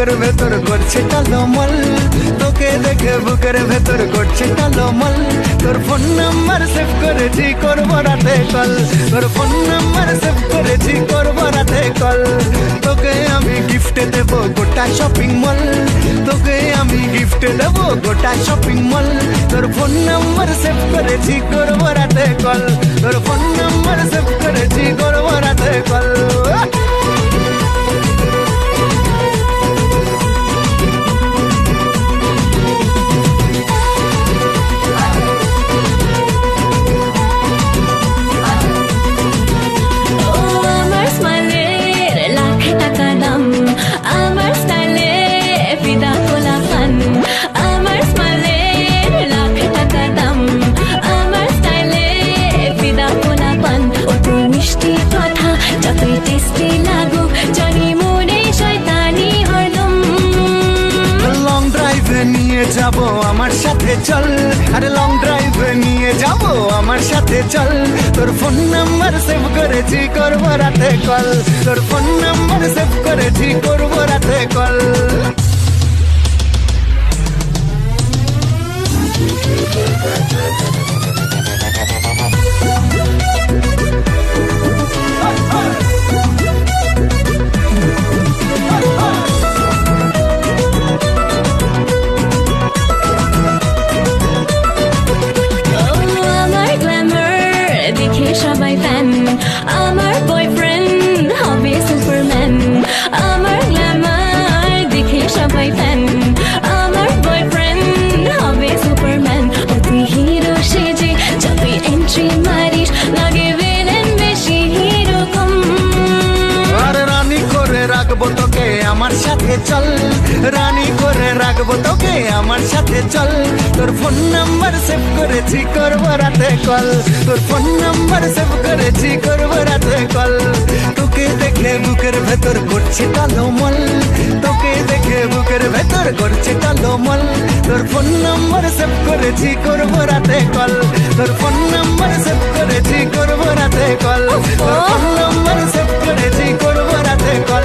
বুকের ভেতর করছে টালমল, তোকে দেখে বুকের ভেতর করছে টালমল। তোর ফোন নাম্বার সেভ করেছি, করবো রাতে কল। তোর ফোন নাম্বার সেভ করেছি, করবো রাতে কল। তোকে আমি গিফট দেবো গোটা শপিং মল, তোকে আমি গিফট দেবো গোটা শপিং মল। তোর ফোন নাম্বার সেভ করেছি, করবো রাতে কল। তোর ফোন নাম্বার সেভ করেছি, করবো রাতে কল। যাবো আমার সাথে চল, আরে লং ড্রাইভ নিয়ে যাবো আমার সাথে চল। তোর ফোন নাম্বার সেভ করেছি, করবো রাতে কল। তোর ফোন নাম্বার সেভ করেছি, করবো রাতে কল। সবাই ফ্যান, আমার বয়ফ্রেন্ড হবে সুপারম্যান। আমার গ্ল্যামার দেখে সবাই ফ্যান, আমার বয়ফ্রেন্ড হবে সুপারম্যান। ও তুই হিরো সেজে যতই এন্ট্রি মারিস, লাগে ভিলেন বেশি হিরো কম। আর রানী করে রাখবো তোকে আমার সাথে চল, রানী করে রাখবো তোকে আমার সাথে চল। তোর ফোন নাম্বার সেভ করেছি, করবো রাতে কল। তোর ফোন নাম্বার সেভ করেছি, করবো রাতে কল। তোকে দেখে বুকের ভেতর করছে টালমল, তোকে দেখে বুকের ভেতর করছে টালমল। তোর ফোন নাম্বার সেভ করেছি, করবো রাতে কল। তোর ফোন নাম্বার সেভ করেছি, করবো রাতে কল। তোর ফোন নাম্বার সেভ করেছি, করবো রাতে কল।